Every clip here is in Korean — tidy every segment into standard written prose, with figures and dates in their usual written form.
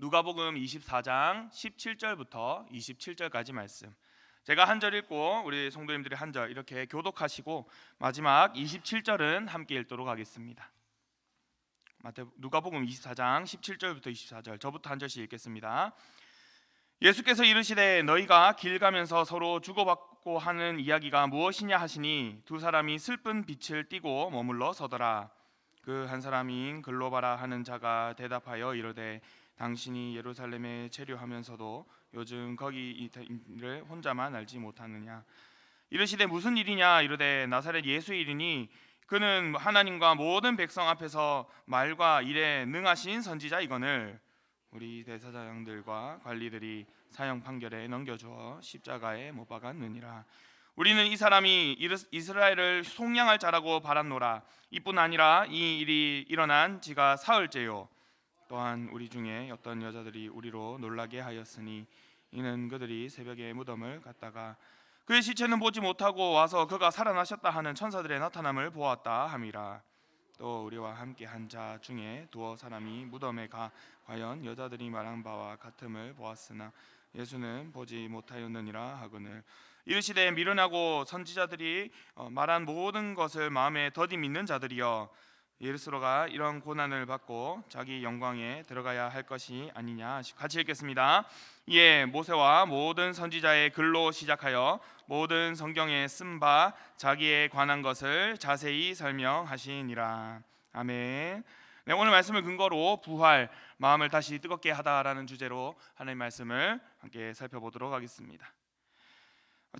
누가복음 24장 17절부터 27절까지 말씀. 제가 한 절 읽고 우리 성도님들이 한 절 이렇게 교독하시고 마지막 27절은 함께 읽도록 하겠습니다. 누가복음 24장 17절부터 24절, 저부터 한 절씩 읽겠습니다. 예수께서 이르시되 너희가 길 가면서 서로 주고받고 하는 이야기가 무엇이냐 하시니 두 사람이 슬픈 빛을 띠고 머물러 서더라. 그 한 사람인 글로바라 하는 자가 대답하여 이르되 당신이 예루살렘에 체류하면서도 요즘 거기 일을 혼자만 알지 못하느냐. 이르시되 무슨 일이냐. 이르되 나사렛 예수의 일이니 그는 하나님과 모든 백성 앞에서 말과 일에 능하신 선지자이거늘 우리 대사장들과 관리들이 사형 판결에 넘겨주어 십자가에 못 박았느니라. 우리는 이 사람이 이스라엘을 속량할 자라고 바랐노라. 이뿐 아니라 이 일이 일어난 지가 사흘째요. 또한 우리 중에 어떤 여자들이 우리로 놀라게 하였으니 이는 그들이 새벽에 무덤을 갔다가 그의 시체는 보지 못하고 와서 그가 살아나셨다 하는 천사들의 나타남을 보았다 함이라. 또 우리와 함께 한 자 중에 두어 사람이 무덤에 가 과연 여자들이 말한 바와 같음을 보았으나 예수는 보지 못하였느니라 하거늘 이르시되 미련하고 선지자들이 말한 모든 것을 마음에 더디 믿는 자들이여 예수로가 이런 고난을 받고 자기 영광에 들어가야 할 것이 아니냐. 같이 읽겠습니다. 이에 모세와 모든 선지자의 글로 시작하여 모든 성경에 쓴 바 자기에 관한 것을 자세히 설명하시니라. 아멘. 네, 오늘 말씀을 근거로 부활, 마음을 다시 뜨겁게 하다라는 주제로 하나님의 말씀을 함께 살펴보도록 하겠습니다.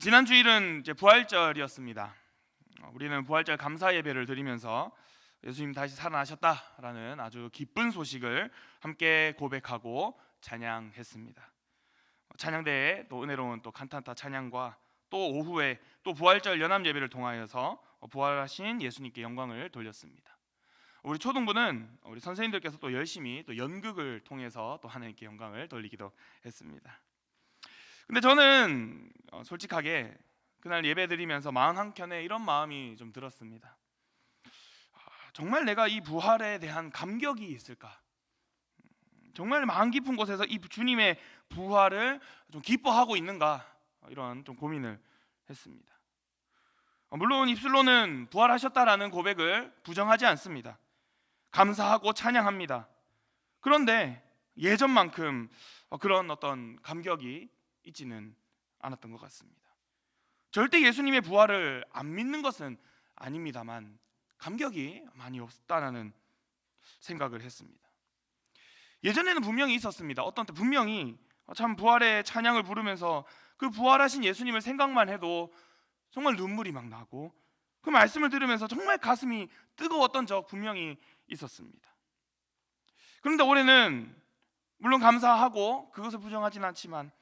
지난 주일은 이제 부활절이었습니다. 우리는 부활절 감사 예배를 드리면서 예수님 다시 살아나셨다라는 아주 기쁜 소식을 함께 고백하고 찬양했습니다. 찬양대에 또 은혜로운 또 칸타타 찬양과 또 오후에 또 부활절 연합 예배를 통하여서 부활하신 예수님께 영광을 돌렸습니다. 우리 초등부는 우리 선생님들께서 또 열심히 또 연극을 통해서 또 하나님께 영광을 돌리기도 했습니다. 근데 저는 솔직하게 그날 예배 드리면서 마음 한켠에 이런 마음이 좀 들었습니다. 정말 내가 이 부활에 대한 감격이 있을까? 정말 마음 깊은 곳에서 이 주님의 부활을 좀 기뻐하고 있는가? 이런 좀 고민을 했습니다. 물론 입술로는 부활하셨다라는 고백을 부정하지 않습니다. 감사하고 찬양합니다. 그런데 예전만큼 그런 어떤 감격이 있지는 않았던 것 같습니다. 절대 예수님의 부활을 안 믿는 것은 아닙니다만 감격이 많이 없다는 생각을 했습니다. 예전에는 분명히 있었습니다. 어떤 때 분명히 참 부활의 찬양을 부르면서 그 부활하신 예수님을 생각만 해도 정말 눈물이 막 나고 그 말씀을 들으면서 정말 가슴이 뜨거웠던 적 분명히 있었습니다. 그런데 올해는 물론 감사하고 그것을 부정하지는 않지만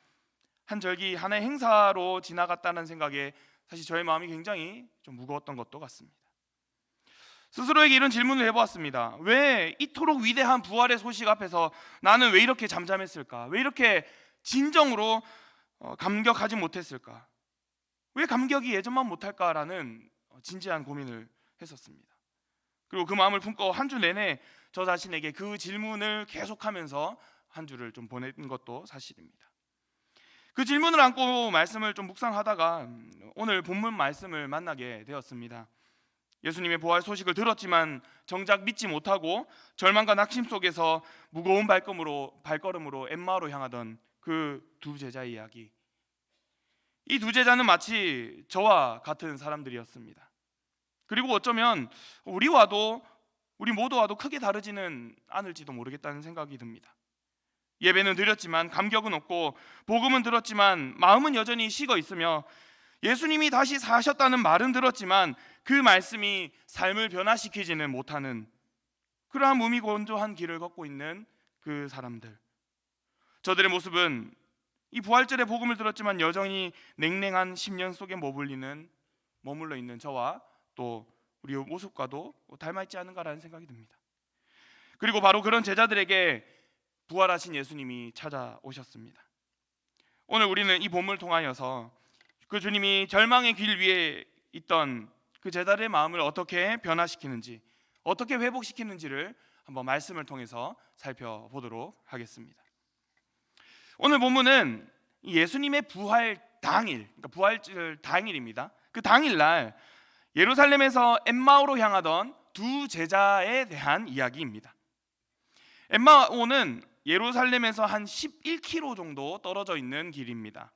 한 절기 하나의 행사로 지나갔다는 생각에 사실 저의 마음이 굉장히 좀 무거웠던 것도 같습니다. 스스로에게 이런 질문을 해보았습니다. 왜 이토록 위대한 부활의 소식 앞에서 나는 왜 이렇게 잠잠했을까? 왜 이렇게 진정으로 감격하지 못했을까? 왜 감격이 예전만 못할까라는 진지한 고민을 했었습니다. 그리고 그 마음을 품고 한 주 내내 저 자신에게 그 질문을 계속하면서 한 주를 좀 보낸 것도 사실입니다. 그 질문을 안고 말씀을 좀 묵상하다가 오늘 본문 말씀을 만나게 되었습니다. 예수님의 부활 소식을 들었지만 정작 믿지 못하고 절망과 낙심 속에서 무거운 발걸음으로 엠마오로 향하던 그 두 제자의 이야기. 이 두 제자는 마치 저와 같은 사람들이었습니다. 그리고 어쩌면 우리 모두와도 크게 다르지는 않을지도 모르겠다는 생각이 듭니다. 예배는 드렸지만 감격은 없고 복음은 들었지만 마음은 여전히 식어 있으며 예수님이 다시 사셨다는 말은 들었지만 그 말씀이 삶을 변화시키지는 못하는 그러한 무미건조한 길을 걷고 있는 그 사람들. 저들의 모습은 이 부활절의 복음을 들었지만 여전히 냉랭한 10년 속에 머물러 있는 저와 또 우리 모습과도 닮아있지 않은가라는 생각이 듭니다. 그리고 바로 그런 제자들에게 부활하신 예수님이 찾아오셨습니다. 오늘 우리는 이 본문을 통하여서 그 주님이 절망의 길 위에 있던 그 제자들의 마음을 어떻게 변화시키는지, 어떻게 회복시키는지를 한번 말씀을 통해서 살펴보도록 하겠습니다. 오늘 본문은 예수님의 부활 당일, 그러니까 부활절 당일입니다. 그 당일날 예루살렘에서 엠마오로 향하던 두 제자에 대한 이야기입니다. 엠마오는 예루살렘에서 한 11km 정도 떨어져 있는 길입니다.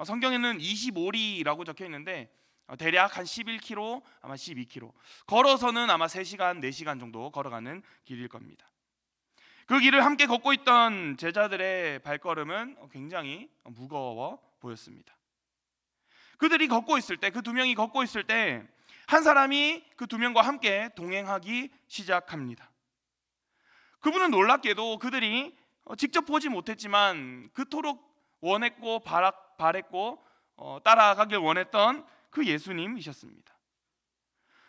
성경에는 25리라고 적혀 있는데 대략 한 11km, 아마 12km. 걸어서는 아마 3시간, 4시간 정도 걸어가는 길일 겁니다. 그 길을 함께 걷고 있던 제자들의 발걸음은 굉장히 무거워 보였습니다. 그들이 걷고 있을 때, 그 두 명이 걷고 있을 때 한 사람이 그 두 명과 함께 동행하기 시작합니다. 그분은 놀랍게도 그들이 직접 보지 못했지만 그토록 원했고 바랬고 따라가길 원했던 그 예수님이셨습니다.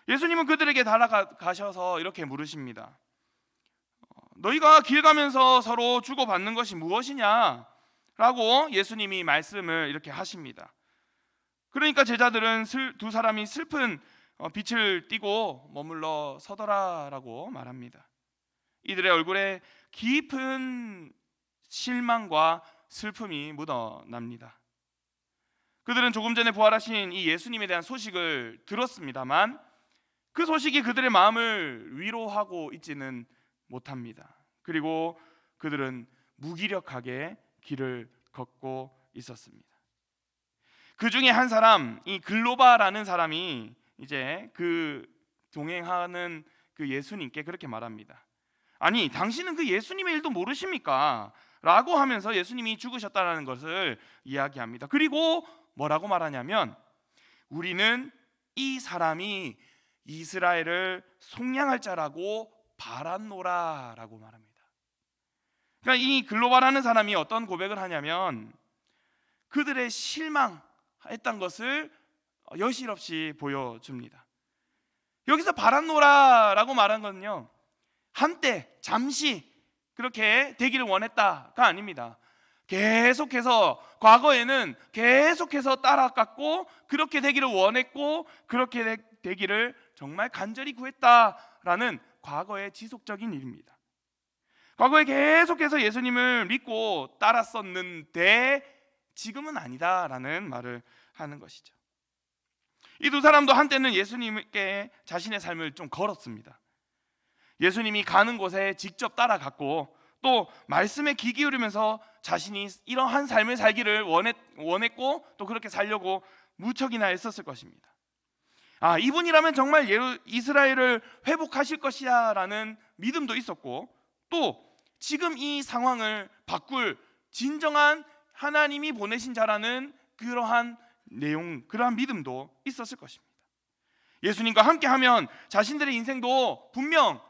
예수님은 그들에게 달아가셔서 이렇게 물으십니다. 너희가 길 가면서 서로 주고받는 것이 무엇이냐? 라고 예수님이 말씀을 이렇게 하십니다. 그러니까 제자들은 두 사람이 슬픈 빛을 띠고 머물러 서더라라고 말합니다. 이들의 얼굴에 깊은 실망과 슬픔이 묻어납니다. 그들은 조금 전에 부활하신 이 예수님에 대한 소식을 들었습니다만 그 소식이 그들의 마음을 위로하고 있지는 못합니다. 그리고 그들은 무기력하게 길을 걷고 있었습니다. 그 중에 한 사람, 이 글로바라는 사람이 이제 그 동행하는 그 예수님께 그렇게 말합니다. 아니, 당신은 그 예수님의 일도 모르십니까? 라고 하면서 예수님이 죽으셨다는 것을 이야기합니다. 그리고 뭐라고 말하냐면 우리는 이 사람이 이스라엘을 속량할 자라고 바랐노라 라고 말합니다. 그러니까 이 글로바라는 사람이 어떤 고백을 하냐면 그들의 실망했던 것을 여실없이 보여줍니다. 여기서 바랐노라 라고 말한 건요, 한때 잠시 그렇게 되기를 원했다가 아닙니다. 계속해서 과거에는 계속해서 따라갔고 그렇게 되기를 원했고 그렇게 되기를 정말 간절히 구했다라는 과거의 지속적인 일입니다. 과거에 계속해서 예수님을 믿고 따랐었는데 지금은 아니다라는 말을 하는 것이죠. 이 두 사람도 한때는 예수님께 자신의 삶을 좀 걸었습니다. 예수님이 가는 곳에 직접 따라갔고 또 말씀에 귀 기울이면서 자신이 이러한 삶을 살기를 원했고 또 그렇게 살려고 무척이나 애썼을 것입니다. 이분이라면 정말 이스라엘을 회복하실 것이야 라는 믿음도 있었고 또 지금 이 상황을 바꿀 진정한 하나님이 보내신 자라는 그러한 내용, 그러한 믿음도 있었을 것입니다. 예수님과 함께하면 자신들의 인생도 분명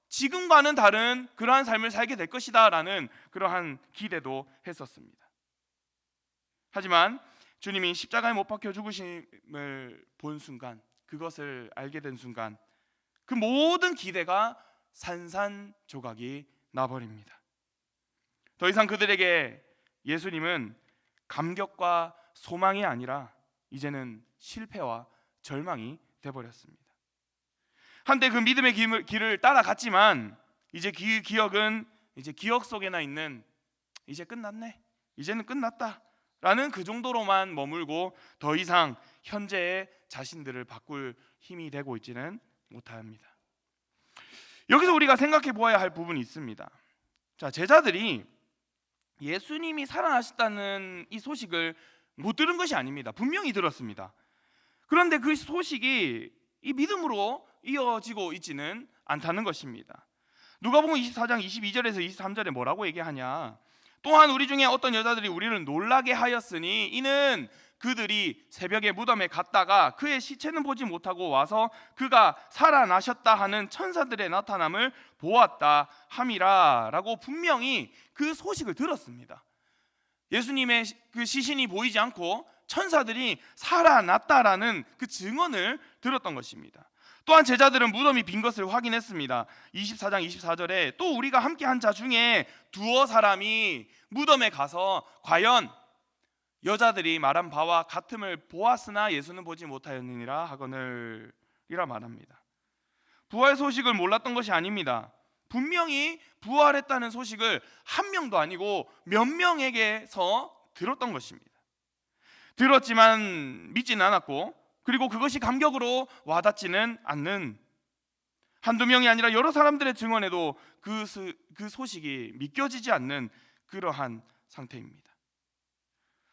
지금과는 다른 그러한 삶을 살게 될 것이다 라는 그러한 기대도 했었습니다. 하지만 주님이 십자가에 못 박혀 죽으심을 본 순간, 그것을 알게 된 순간 그 모든 기대가 산산조각이 나버립니다. 더 이상 그들에게 예수님은 감격과 소망이 아니라 이제는 실패와 절망이 되어버렸습니다. 한때 그 믿음의 길을 따라갔지만 이제 기억은 이제 기억 속에나 있는 이제 끝났네, 이제는 끝났다 라는 그 정도로만 머물고 더 이상 현재의 자신들을 바꿀 힘이 되고 있지는 못합니다. 여기서 우리가 생각해 보아야 할 부분이 있습니다. 자, 제자들이 예수님이 살아나셨다는 이 소식을 못 들은 것이 아닙니다. 분명히 들었습니다. 그런데 그 소식이 이 믿음으로 이어지고 있지는 않다는 것입니다. 누가복음 24장 22절에서 23절에 뭐라고 얘기하냐? 또한 우리 중에 어떤 여자들이 우리를 놀라게 하였으니 이는 그들이 새벽에 무덤에 갔다가 그의 시체는 보지 못하고 와서 그가 살아나셨다 하는 천사들의 나타남을 보았다 함이라 라고 분명히 그 소식을 들었습니다. 예수님의 그 시신이 보이지 않고 천사들이 살아났다라는 그 증언을 들었던 것입니다. 또한 제자들은 무덤이 빈 것을 확인했습니다. 24장 24절에 또 우리가 함께한 자 중에 두어 사람이 무덤에 가서 과연 여자들이 말한 바와 같음을 보았으나 예수는 보지 못하였느니라 하거늘 이라 말합니다. 부활 소식을 몰랐던 것이 아닙니다. 분명히 부활했다는 소식을 한 명도 아니고 몇 명에게서 들었던 것입니다. 들었지만 믿지는 않았고, 그리고 그것이 감격으로 와닿지는 않는, 한두 명이 아니라 여러 사람들의 증언에도 그 소식이 믿겨지지 않는 그러한 상태입니다.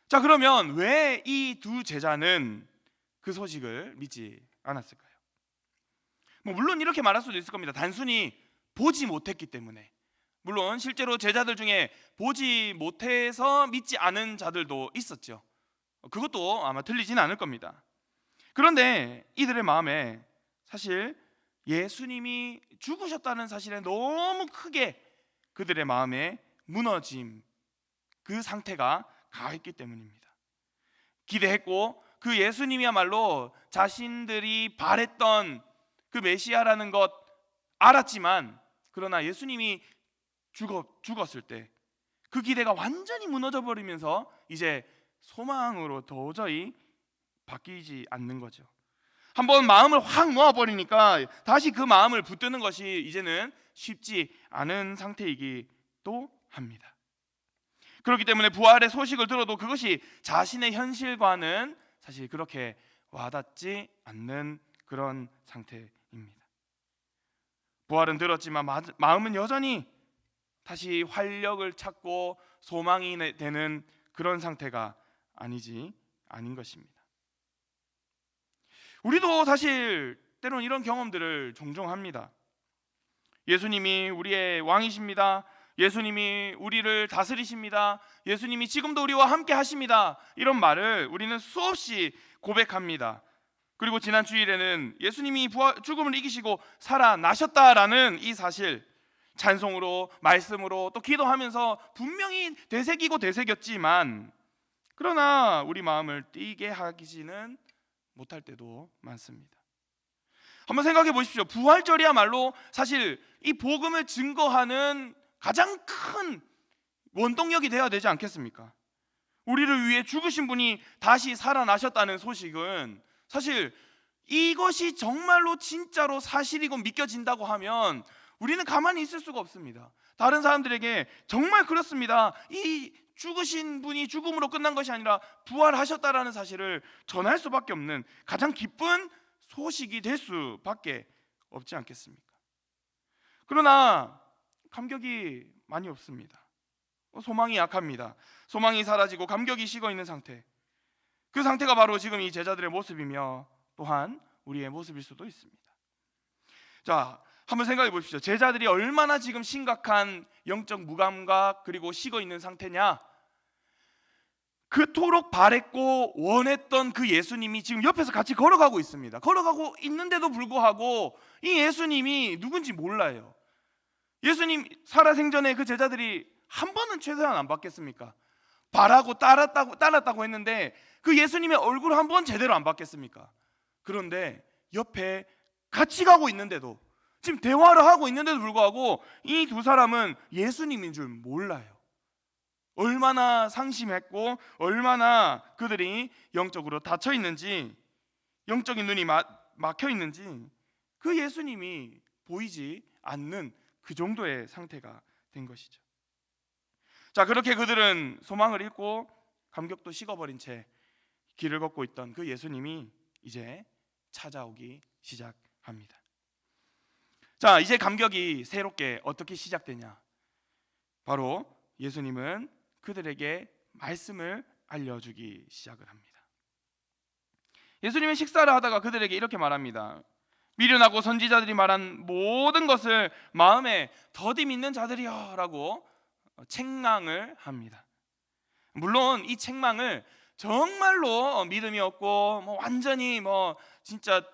자, 그러면 왜 이 두 제자는 그 소식을 믿지 않았을까요? 물론 이렇게 말할 수도 있을 겁니다. 단순히 보지 못했기 때문에. 물론 실제로 제자들 중에 보지 못해서 믿지 않은 자들도 있었죠. 그것도 아마 틀리진 않을 겁니다. 그런데 이들의 마음에 사실 예수님이 죽으셨다는 사실에 너무 크게 그들의 마음에 무너짐, 그 상태가 가했기 때문입니다. 기대했고 그 예수님이야말로 자신들이 바랬던 그 메시아라는 것 알았지만, 그러나 예수님이 죽었을 때 그 기대가 완전히 무너져 버리면서 이제 소망으로 도저히 바뀌지 않는 거죠. 한번 마음을 확 놓아버리니까 다시 그 마음을 붙드는 것이 이제는 쉽지 않은 상태이기도 합니다. 그렇기 때문에 부활의 소식을 들어도 그것이 자신의 현실과는 사실 그렇게 와닿지 않는 그런 상태입니다. 부활은 들었지만 마음은 여전히 다시 활력을 찾고 소망이 되는 그런 상태가 아닌 것입니다. 우리도 사실 때론 이런 경험들을 종종 합니다. 예수님이 우리의 왕이십니다. 예수님이 우리를 다스리십니다. 예수님이 지금도 우리와 함께 하십니다. 이런 말을 우리는 수없이 고백합니다. 그리고 지난 주일에는 예수님이 죽음을 이기시고 살아나셨다라는 이 사실, 찬송으로, 말씀으로, 또 기도하면서 분명히 되새기고 되새겼지만, 그러나 우리 마음을 뛰게 하기는 못할 때도 많습니다. 한번 생각해 보십시오. 부활절이야말로 사실 이 복음을 증거하는 가장 큰 원동력이 되어야 되지 않겠습니까? 우리를 위해 죽으신 분이 다시 살아나셨다는 소식은 사실 이것이 정말로 진짜로 사실이고 믿겨진다고 하면 우리는 가만히 있을 수가 없습니다. 다른 사람들에게 정말 그렇습니다, 이 죽으신 분이 죽음으로 끝난 것이 아니라 부활하셨다라는 사실을 전할 수밖에 없는 가장 기쁜 소식이 될 수밖에 없지 않겠습니까? 그러나 감격이 많이 없습니다. 소망이 약합니다. 소망이 사라지고 감격이 식어 있는 상태, 그 상태가 바로 지금 이 제자들의 모습이며 또한 우리의 모습일 수도 있습니다. 자, 한번 생각해 보십시오. 제자들이 얼마나 지금 심각한 영적 무감각 그리고 식어 있는 상태냐? 그토록 바랬고 원했던 그 예수님이 지금 옆에서 같이 걸어가고 있습니다. 걸어가고 있는데도 불구하고 이 예수님이 누군지 몰라요. 예수님 살아생전에 그 제자들이 한 번은 최소한 안 봤겠습니까? 바라고 따랐다고 했는데 그 예수님의 얼굴 한 번 제대로 안 봤겠습니까? 그런데 옆에 같이 가고 있는데도, 지금 대화를 하고 있는데도 불구하고 이 두 사람은 예수님인 줄 몰라요. 얼마나 상심했고 얼마나 그들이 영적으로 닫혀 있는지, 영적인 눈이 막혀 있는지 그 예수님이 보이지 않는 그 정도의 상태가 된 것이죠. 자, 그렇게 그들은 소망을 잃고 감격도 식어버린 채 길을 걷고 있던 그 예수님이 이제 찾아오기 시작합니다. 자, 이제 감격이 새롭게 어떻게 시작되냐? 바로 예수님은 그들에게 말씀을 알려주기 시작을 합니다. 예수님은 식사를 하다가 그들에게 이렇게 말합니다. 미련하고 선지자들이 말한 모든 것을 마음에 더디 믿는 자들이여 라고 책망을 합니다. 물론 이 책망을 정말로 믿음이 없고 완전히 진짜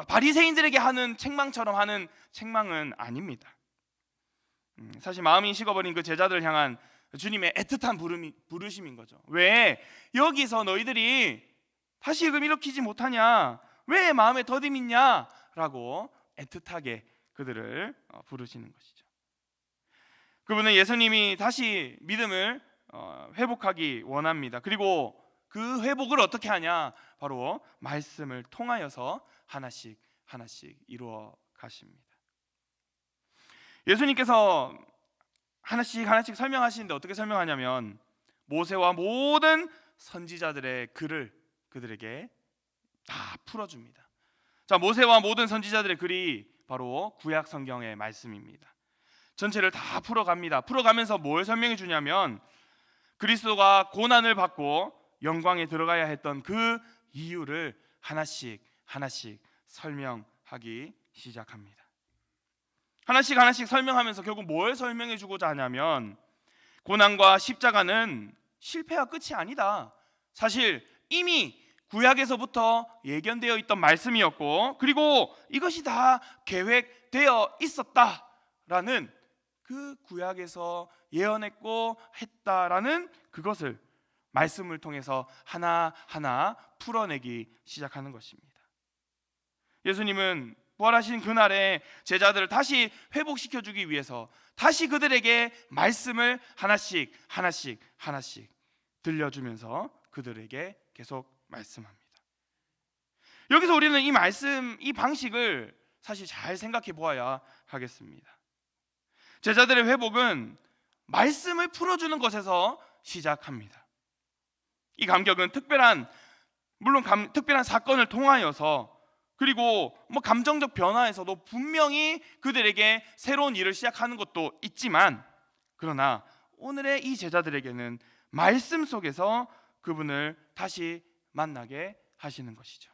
바리새인들에게 하는 책망처럼 하는 책망은 아닙니다. 사실 마음이 식어버린 그 제자들을 향한 주님의 애틋한 부르심인 거죠. 왜 여기서 너희들이 다시금 일으키지 못하냐? 왜 마음에 더디 믿냐? 라고 애틋하게 그들을 부르시는 것이죠. 그분은 예수님이 다시 믿음을 회복하기 원합니다. 그리고 그 회복을 어떻게 하냐? 바로 말씀을 통하여서 하나씩 이루어 가십니다. 예수님께서 하나씩 하나씩 설명하시는데 어떻게 설명하냐면 모세와 모든 선지자들의 글을 그들에게 다 풀어줍니다. 자, 모세와 모든 선지자들의 글이 바로 구약 성경의 말씀입니다. 전체를 다 풀어갑니다. 풀어가면서 뭘 설명해 주냐면 그리스도가 고난을 받고 영광에 들어가야 했던 그 이유를 하나씩 하나씩 설명하기 시작합니다. 하나씩 하나씩 설명하면서 결국 뭘 설명해 주고자 하냐면 고난과 십자가는 실패와 끝이 아니다. 사실 이미 구약에서부터 예견되어 있던 말씀이었고 그리고 이것이 다 계획되어 있었다라는 그 구약에서 예언했고 했다라는 그것을 말씀을 통해서 하나하나 풀어내기 시작하는 것입니다. 예수님은 부활하신 그날에 제자들을 다시 회복시켜주기 위해서 다시 그들에게 말씀을 하나씩 하나씩 하나씩 들려주면서 그들에게 계속 말씀합니다. 여기서 우리는 이 말씀, 이 방식을 사실 잘 생각해 보아야 하겠습니다. 제자들의 회복은 말씀을 풀어주는 것에서 시작합니다. 이 감격은 특별한 사건을 통하여서 그리고 감정적 변화에서도 분명히 그들에게 새로운 일을 시작하는 것도 있지만 그러나 오늘의 이 제자들에게는 말씀 속에서 그분을 다시 만나게 하시는 것이죠.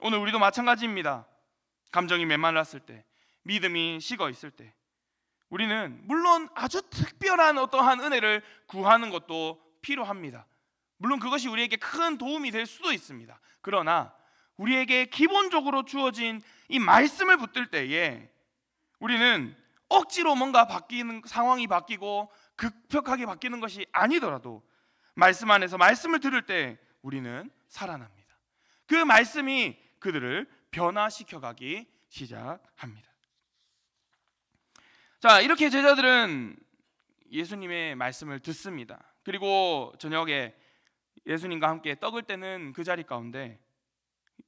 오늘 우리도 마찬가지입니다. 감정이 메말랐을 때, 믿음이 식어 있을 때 우리는 물론 아주 특별한 어떠한 은혜를 구하는 것도 필요합니다. 물론 그것이 우리에게 큰 도움이 될 수도 있습니다. 그러나 우리에게 기본적으로 주어진 이 말씀을 붙들 때에 우리는 억지로 뭔가 바뀌는 상황이 바뀌고 급격하게 바뀌는 것이 아니더라도 말씀 안에서 말씀을 들을 때 우리는 살아납니다. 그 말씀이 그들을 변화시켜 가기 시작합니다. 자, 이렇게 제자들은 예수님의 말씀을 듣습니다. 그리고 저녁에 예수님과 함께 떡을 떼는 그 자리 가운데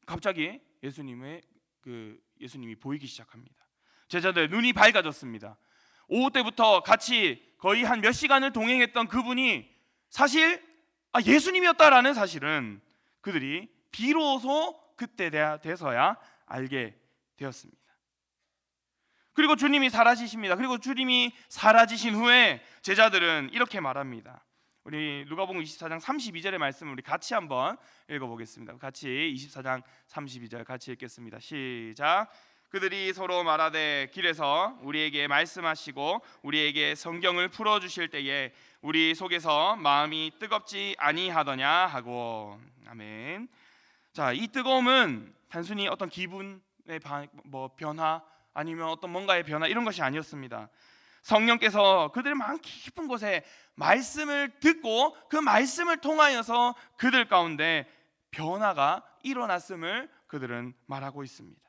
갑자기 예수님이 보이기 시작합니다. 제자들 눈이 밝아졌습니다. 오후 때부터 같이 거의 한 몇 시간을 동행했던 그분이 사실 예수님이었다라는 사실은 그들이 비로소 그때 돼서야 알게 되었습니다. 그리고 주님이 사라지십니다. 그리고 주님이 사라지신 후에 제자들은 이렇게 말합니다. 우리 누가복음 24장 32절의 말씀을 우리 같이 한번 읽어보겠습니다. 같이 24장 32절 같이 읽겠습니다. 시작. 그들이 서로 말하되 길에서 우리에게 말씀하시고 우리에게 성경을 풀어주실 때에 우리 속에서 마음이 뜨겁지 아니하더냐 하고. 아멘. 자, 이 뜨거움은 단순히 어떤 기분의 변화 아니면 어떤 뭔가의 변화 이런 것이 아니었습니다. 성령께서 그들의 마음 깊은 곳에 말씀을 듣고 그 말씀을 통하여서 그들 가운데 변화가 일어났음을 그들은 말하고 있습니다.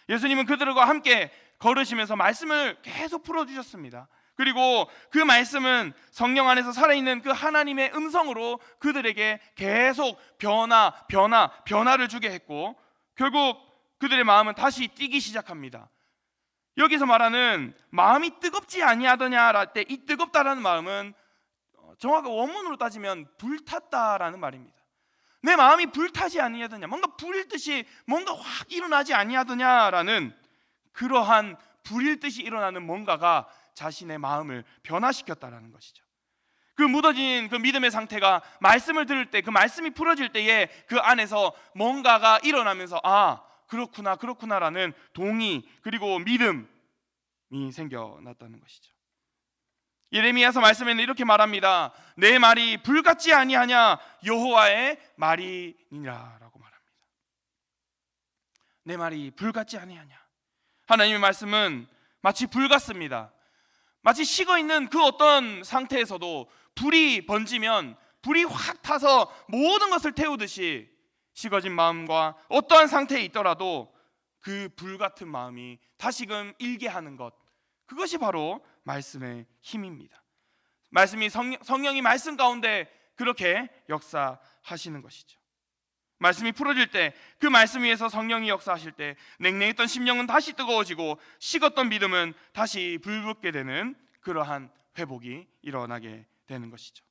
예수님은 그들과 함께 걸으시면서 말씀을 계속 풀어주셨습니다. 그리고 그 말씀은 성령 안에서 살아있는 그 하나님의 음성으로 그들에게 계속 변화를 주게 했고 결국 그들의 마음은 다시 뛰기 시작합니다. 여기서 말하는 마음이 뜨겁지 아니하더냐랄 때 이 뜨겁다라는 마음은 정확하게 원문으로 따지면 불탔다라는 말입니다. 내 마음이 불타지 아니하더냐, 뭔가 불일 듯이 뭔가 확 일어나지 아니하더냐라는 그러한 불일 듯이 일어나는 뭔가가 자신의 마음을 변화시켰다라는 것이죠. 그 무뎌진 그 믿음의 상태가 말씀을 들을 때 그 말씀이 풀어질 때에 그 안에서 뭔가가 일어나면서 그렇구나라는 동의 그리고 믿음이 생겨났다는 것이죠. 예레미야서 말씀에는 이렇게 말합니다. 내 말이 불같지 아니하냐 여호와의 말이니라라고 말합니다. 내 말이 불같지 아니하냐. 하나님의 말씀은 마치 불 같습니다. 마치 식어있는 그 어떤 상태에서도 불이 번지면 불이 확 타서 모든 것을 태우듯이 식어진 마음과 어떠한 상태에 있더라도 그 불같은 마음이 다시금 일게 하는 것, 그것이 바로 말씀의 힘입니다. 말씀이 성령이 말씀 가운데 그렇게 역사하시는 것이죠. 말씀이 풀어질 때, 그 말씀 위에서 성령이 역사하실 때 냉랭했던 심령은 다시 뜨거워지고 식었던 믿음은 다시 불붙게 되는 그러한 회복이 일어나게 되는 것이죠.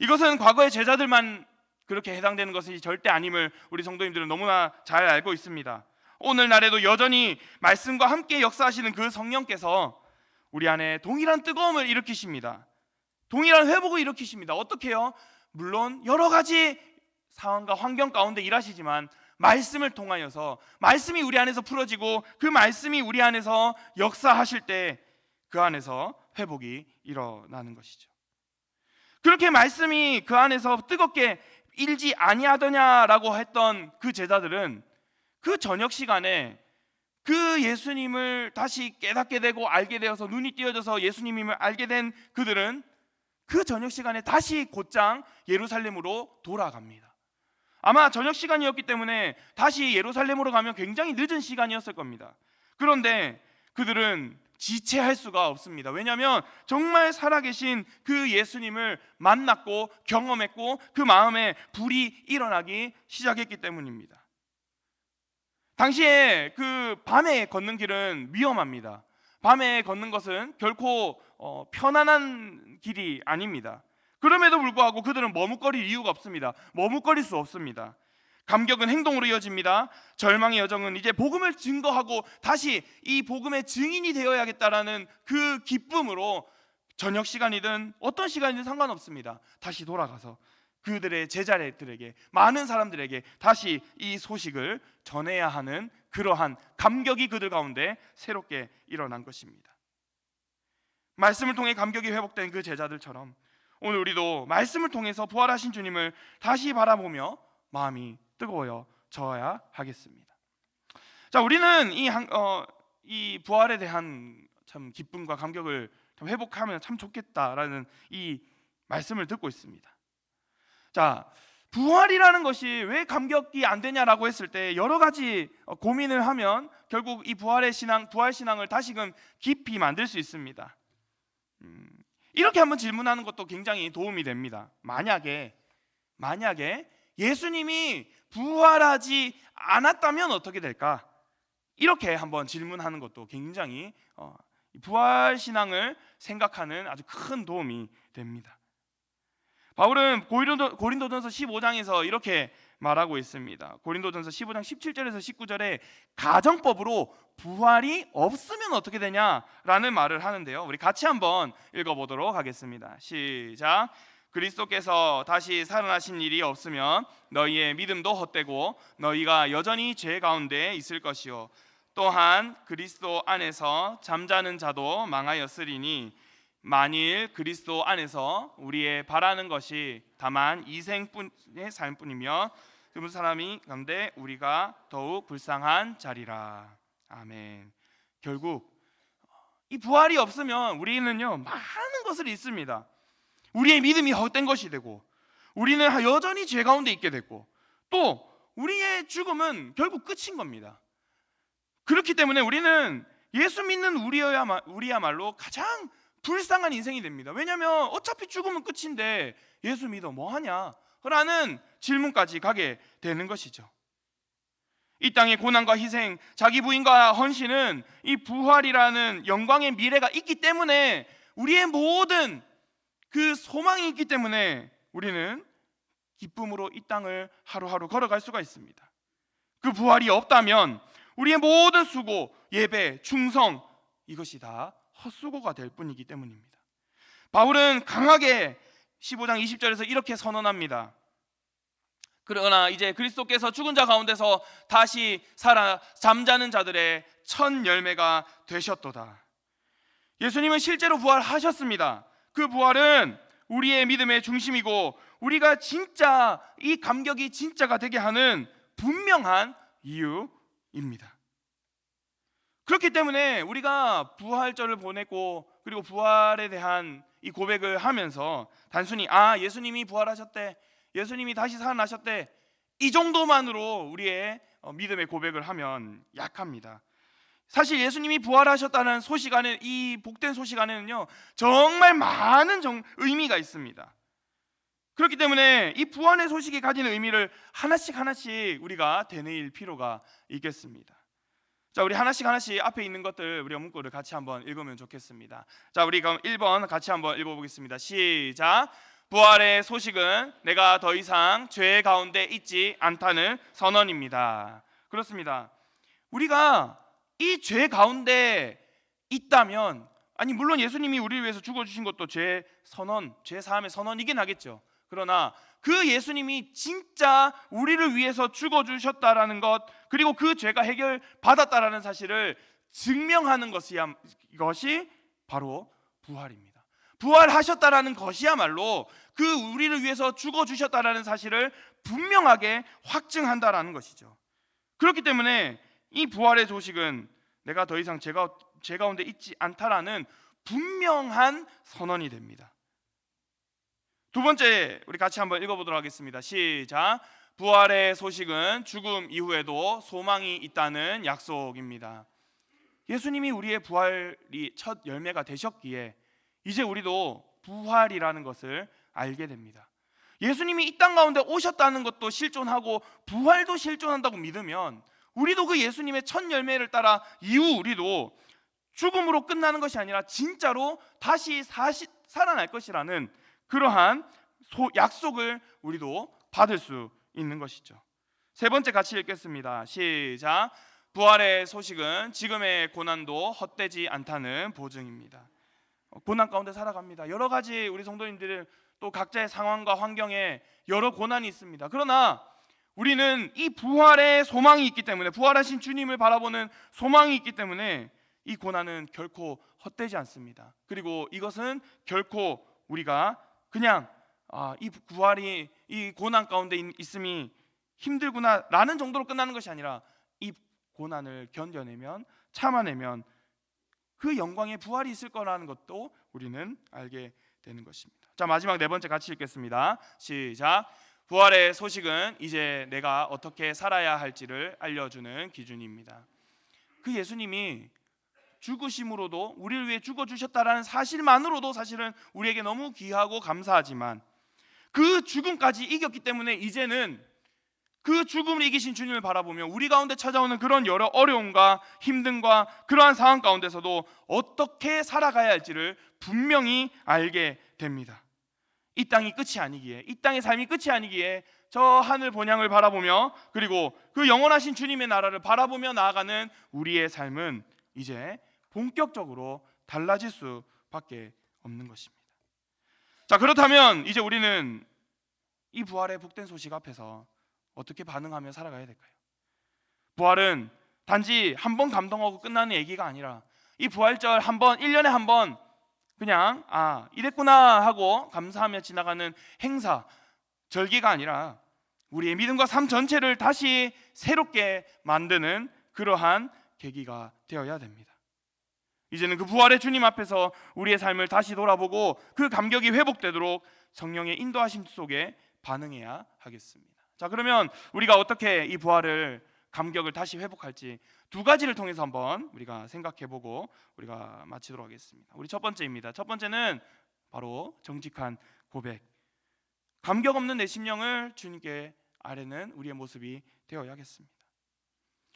이것은 과거의 제자들만 그렇게 해당되는 것이 절대 아님을 우리 성도님들은 너무나 잘 알고 있습니다. 오늘날에도 여전히 말씀과 함께 역사하시는 그 성령께서 우리 안에 동일한 뜨거움을 일으키십니다. 동일한 회복을 일으키십니다. 어떻게 해요? 물론 여러 가지 상황과 환경 가운데 일하시지만 말씀을 통하여서 말씀이 우리 안에서 풀어지고 그 말씀이 우리 안에서 역사하실 때 그 안에서 회복이 일어나는 것이죠. 그렇게 말씀이 그 안에서 뜨겁게 일지 아니하더냐라고 했던 그 제자들은 그 저녁 시간에 그 예수님을 다시 깨닫게 되고 알게 되어서 눈이 띄어져서 예수님임을 알게 된 그들은 그 저녁 시간에 다시 곧장 예루살렘으로 돌아갑니다. 아마 저녁 시간이었기 때문에 다시 예루살렘으로 가면 굉장히 늦은 시간이었을 겁니다. 그런데 그들은 지체할 수가 없습니다. 왜냐하면 정말 살아계신 그 예수님을 만났고 경험했고 그 마음에 불이 일어나기 시작했기 때문입니다. 당시에 그 밤에 걷는 길은 위험합니다. 밤에 걷는 것은 결코 편안한 길이 아닙니다. 그럼에도 불구하고 그들은 머뭇거릴 이유가 없습니다. 머뭇거릴 수 없습니다. 감격은 행동으로 이어집니다. 절망의 여정은 이제 복음을 증거하고 다시 이 복음의 증인이 되어야겠다라는 그 기쁨으로 저녁 시간이든 어떤 시간이든 상관없습니다. 다시 돌아가서 그들의 제자들에게, 많은 사람들에게 다시 이 소식을 전해야 하는 그러한 감격이 그들 가운데 새롭게 일어난 것입니다. 말씀을 통해 감격이 회복된 그 제자들처럼 오늘 우리도 말씀을 통해서 부활하신 주님을 다시 바라보며 마음이 뜨거워져야 하겠습니다. 자, 우리는 이 부활에 대한 참 기쁨과 감격을 좀 회복하면 참 좋겠다라는 이 말씀을 듣고 있습니다. 자, 부활이라는 것이 왜 감격이 안 되냐라고 했을 때 여러 가지 고민을 하면 결국 이 부활 신앙을 다시금 깊이 만들 수 있습니다. 이렇게 한번 질문하는 것도 굉장히 도움이 됩니다. 만약에 예수님이 부활하지 않았다면 어떻게 될까? 이렇게 한번 질문하는 것도 굉장히 부활 신앙을 생각하는 아주 큰 도움이 됩니다. 바울은 고린도전서 15장에서 이렇게 말하고 있습니다. 고린도전서 15장 17절에서 19절에 가정법으로 부활이 없으면 어떻게 되냐라는 말을 하는데요. 우리 같이 한번 읽어보도록 하겠습니다. 시작. 그리스도께서 다시 살아나신 일이 없으면 너희의 믿음도 헛되고 너희가 여전히 죄 가운데 있을 것이요 또한 그리스도 안에서 잠자는 자도 망하였으리니 만일 그리스도 안에서 우리의 바라는 것이 다만 이생뿐의 삶뿐이며 그 사람이 가운데 우리가 더욱 불쌍한 자리라. 아멘. 결국 이 부활이 없으면 우리는요 많은 것을 잃습니다. 우리의 믿음이 헛된 것이 되고 우리는 여전히 죄 가운데 있게 되고 또 우리의 죽음은 결국 끝인 겁니다. 그렇기 때문에 우리는 예수 믿는 우리야말로 가장 불쌍한 인생이 됩니다. 왜냐하면 어차피 죽으면 끝인데 예수 믿어 뭐하냐 라는 질문까지 가게 되는 것이죠. 이 땅의 고난과 희생, 자기 부인과 헌신은 이 부활이라는 영광의 미래가 있기 때문에 우리의 모든 그 소망이 있기 때문에 우리는 기쁨으로 이 땅을 하루하루 걸어갈 수가 있습니다. 그 부활이 없다면 우리의 모든 수고, 예배, 충성 이것이 다 헛수고가 될 뿐이기 때문입니다. 바울은 강하게 15장 20절에서 이렇게 선언합니다. 그러나 이제 그리스도께서 죽은 자 가운데서 다시 살아 잠자는 자들의 첫 열매가 되셨도다. 예수님은 실제로 부활하셨습니다. 그 부활은 우리의 믿음의 중심이고 우리가 진짜 이 감격이 진짜가 되게 하는 분명한 이유입니다. 그렇기 때문에 우리가 부활절을 보내고 그리고 부활에 대한 이 고백을 하면서 단순히 예수님이 부활하셨대, 예수님이 다시 살아나셨대 이 정도만으로 우리의 믿음의 고백을 하면 약합니다. 사실 예수님이 부활하셨다는 소식 안에, 이 복된 소식 안에는요 정말 많은 의미가 있습니다. 그렇기 때문에 이 부활의 소식이 가지는 의미를 하나씩 우리가 되뇌일 필요가 있겠습니다. 자, 우리 하나씩 앞에 있는 것들 우리가 문구를 같이 한번 읽으면 좋겠습니다. 자, 우리 그럼 1번 같이 한번 읽어보겠습니다. 시작. 부활의 소식은 내가 더 이상 죄 가운데 있지 않다는 선언입니다. 그렇습니다. 우리가 이 죄 가운데 있다면, 아니 물론 예수님이 우리를 위해서 죽어주신 것도 죄 사함의 선언이긴 하겠죠. 그러나 그 예수님이 진짜 우리를 위해서 죽어주셨다라는 것, 그리고 그 죄가 해결받았다라는 사실을 증명하는 것이 바로 부활입니다. 부활하셨다라는 것이야말로 그 우리를 위해서 죽어주셨다라는 사실을 분명하게 확증한다라는 것이죠. 그렇기 때문에 이 부활의 소식은 내가 더 이상 죄 가운데 있지 않다라는 분명한 선언이 됩니다. 두 번째 우리 같이 한번 읽어보도록 하겠습니다. 시작. 부활의 소식은 죽음 이후에도 소망이 있다는 약속입니다. 예수님이 우리의 부활이 첫 열매가 되셨기에 이제 우리도 부활이라는 것을 알게 됩니다. 예수님이 이 땅 가운데 오셨다는 것도 실존하고 부활도 실존한다고 믿으면 우리도 그 예수님의 첫 열매를 따라 이후 우리도 죽음으로 끝나는 것이 아니라 진짜로 다시 살아날 것이라는 그러한 약속을 우리도 받을 수 있는 것이죠. 세 번째 같이 읽겠습니다. 시작. 부활의 소식은 지금의 고난도 헛되지 않다는 보증입니다. 고난 가운데 살아갑니다. 여러 가지 우리 성도님들은 또 각자의 상황과 환경에 여러 고난이 있습니다. 그러나 우리는 이 부활의 소망이 있기 때문에, 부활하신 주님을 바라보는 소망이 있기 때문에 이 고난은 결코 헛되지 않습니다. 그리고 이것은 결코 우리가 그냥 이 부활이 이 고난 가운데 있음이 힘들구나 라는 정도로 끝나는 것이 아니라 이 고난을 견뎌내면, 참아내면 그 영광의 부활이 있을 거라는 것도 우리는 알게 되는 것입니다. 자, 마지막 네 번째 같이 읽겠습니다. 시작. 부활의 소식은 이제 내가 어떻게 살아야 할지를 알려주는 기준입니다. 그 예수님이 죽으심으로도 우리를 위해 죽어주셨다라는 사실만으로도 사실은 우리에게 너무 귀하고 감사하지만 그 죽음까지 이겼기 때문에 이제는 그 죽음을 이기신 주님을 바라보며 우리 가운데 찾아오는 그런 여러 어려움과 힘듦과 그러한 상황 가운데서도 어떻게 살아가야 할지를 분명히 알게 됩니다. 이 땅이 끝이 아니기에, 이 땅의 삶이 끝이 아니기에 저 하늘 본향을 바라보며 그리고 그 영원하신 주님의 나라를 바라보며 나아가는 우리의 삶은 이제 본격적으로 달라질 수밖에 없는 것입니다. 자, 그렇다면 이제 우리는 이 부활의 복된 소식 앞에서 어떻게 반응하며 살아가야 될까요? 부활은 단지 한 번 감동하고 끝나는 얘기가 아니라 이 부활절 한 번, 1년에 한 번 그냥 이랬구나 하고 감사하며 지나가는 행사, 절기가 아니라 우리의 믿음과 삶 전체를 다시 새롭게 만드는 그러한 계기가 되어야 됩니다. 이제는 그 부활의 주님 앞에서 우리의 삶을 다시 돌아보고 그 감격이 회복되도록 성령의 인도하심 속에 반응해야 하겠습니다. 자, 그러면 우리가 어떻게 이 부활을 감격을 다시 회복할지 두 가지를 통해서 한번 우리가 생각해보고 우리가 마치도록 하겠습니다. 우리 첫 번째입니다. 첫 번째는 바로 정직한 고백. 감격 없는 내 심령을 주님께 아뢰는 우리의 모습이 되어야겠습니다.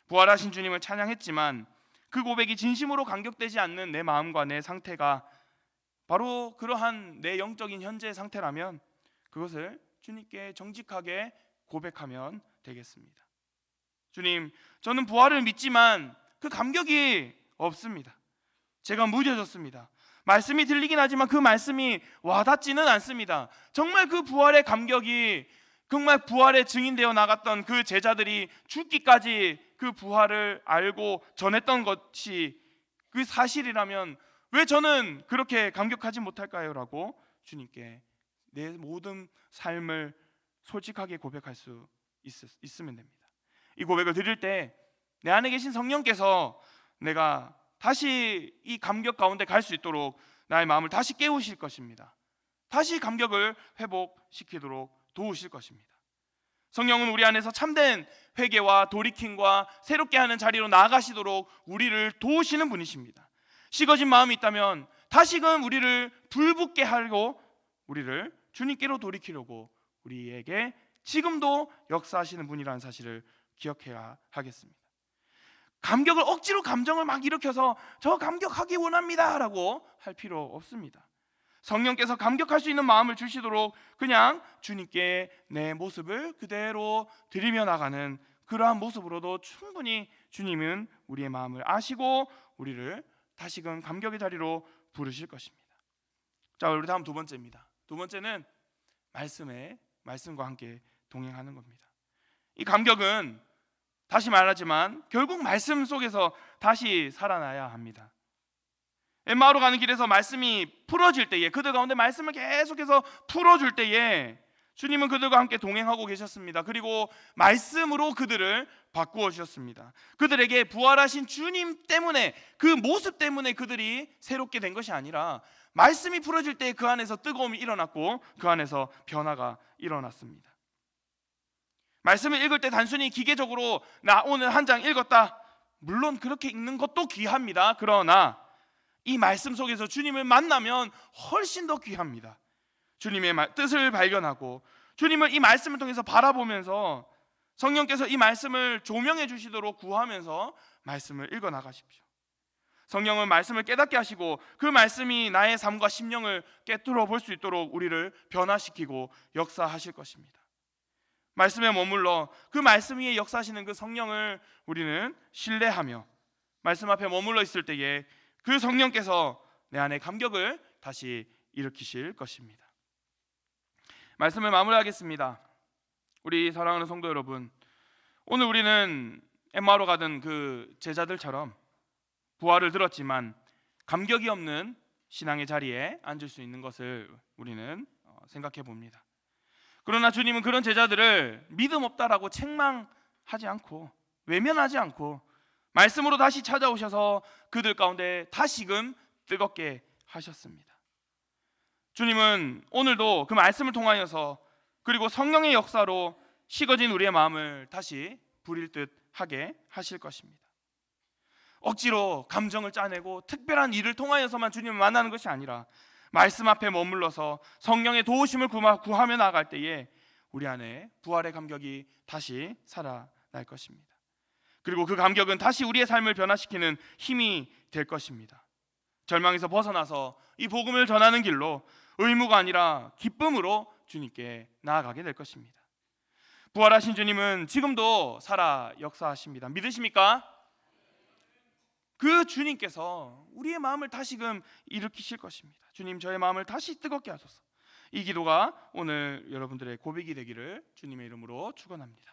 부활하신 주님을 찬양했지만 그 고백이 진심으로 감격되지 않는 내 마음과 내 상태가 바로 그러한 내 영적인 현재의 상태라면 그것을 주님께 정직하게 고백하면 되겠습니다. 주님, 저는 부활을 믿지만 그 감격이 없습니다. 제가 무뎌졌습니다. 말씀이 들리긴 하지만 그 말씀이 와닿지는 않습니다. 정말 그 부활의 감격이, 정말 부활의 증인되어 나갔던 그 제자들이 죽기까지 그 부활을 알고 전했던 것이 그 사실이라면 왜 저는 그렇게 감격하지 못할까요? 라고 주님께 내 모든 삶을 솔직하게 고백할 수 있으면 됩니다. 이 고백을 드릴 때 내 안에 계신 성령께서 내가 다시 이 감격 가운데 갈 수 있도록 나의 마음을 다시 깨우실 것입니다. 다시 감격을 회복시키도록 도우실 것입니다. 성령은 우리 안에서 참된 회개와 돌이킴과 새롭게 하는 자리로 나아가시도록 우리를 도우시는 분이십니다. 식어진 마음이 있다면 다시금 우리를 불붙게 하고 우리를 주님께로 돌이키려고 우리에게 지금도 역사하시는 분이라는 사실을 기억해야 하겠습니다. 감격을 억지로 감정을 막 일으켜서 저 감격하기 원합니다 라고 할 필요 없습니다. 성령께서 감격할 수 있는 마음을 주시도록 그냥 주님께 내 모습을 그대로 드리며 나가는 그러한 모습으로도 충분히 주님은 우리의 마음을 아시고 우리를 다시금 감격의 자리로 부르실 것입니다. 자, 우리 다음 두 번째입니다. 두 번째는 말씀과 함께 동행하는 겁니다. 이 감격은 다시 말하지만 결국 말씀 속에서 다시 살아나야 합니다. 엠마오로 가는 길에서 말씀이 풀어질 때에, 그들 가운데 말씀을 계속해서 풀어줄 때에 주님은 그들과 함께 동행하고 계셨습니다. 그리고 말씀으로 그들을 바꾸어 주셨습니다. 그들에게 부활하신 주님 때문에, 그 모습 때문에 그들이 새롭게 된 것이 아니라 말씀이 풀어질 때 그 안에서 뜨거움이 일어났고 그 안에서 변화가 일어났습니다. 말씀을 읽을 때 단순히 기계적으로 나 오늘 한 장 읽었다, 물론 그렇게 읽는 것도 귀합니다. 그러나 이 말씀 속에서 주님을 만나면 훨씬 더 귀합니다. 주님의 뜻을 발견하고 주님을 이 말씀을 통해서 바라보면서 성령께서 이 말씀을 조명해 주시도록 구하면서 말씀을 읽어 나가십시오. 성령은 말씀을 깨닫게 하시고 그 말씀이 나의 삶과 심령을 깨뚫어 볼 수 있도록 우리를 변화시키고 역사하실 것입니다. 말씀에 머물러 그 말씀 위에 역사하시는 그 성령을 우리는 신뢰하며 말씀 앞에 머물러 있을 때에 그 성령께서 내 안에 감격을 다시 일으키실 것입니다. 말씀을 마무리하겠습니다. 우리 사랑하는 성도 여러분, 오늘 우리는 엠마오로 가던 그 제자들처럼 부활을 들었지만 감격이 없는 신앙의 자리에 앉을 수 있는 것을 우리는 생각해 봅니다. 그러나 주님은 그런 제자들을 믿음 없다라고 책망하지 않고 외면하지 않고 말씀으로 다시 찾아오셔서 그들 가운데 다시금 뜨겁게 하셨습니다. 주님은 오늘도 그 말씀을 통하여서 그리고 성령의 역사로 식어진 우리의 마음을 다시 부릴 듯 하게 하실 것입니다. 억지로 감정을 짜내고 특별한 일을 통하여서만 주님을 만나는 것이 아니라 말씀 앞에 머물러서 성령의 도우심을 구하며 나아갈 때에 우리 안에 부활의 감격이 다시 살아날 것입니다. 그리고 그 감격은 다시 우리의 삶을 변화시키는 힘이 될 것입니다. 절망에서 벗어나서 이 복음을 전하는 길로 의무가 아니라 기쁨으로 주님께 나아가게 될 것입니다. 부활하신 주님은 지금도 살아 역사하십니다. 믿으십니까? 그 주님께서 우리의 마음을 다시금 일으키실 것입니다. 주님, 저의 마음을 다시 뜨겁게 하소서. 이 기도가 오늘 여러분들의 고백이 되기를 주님의 이름으로 축원합니다.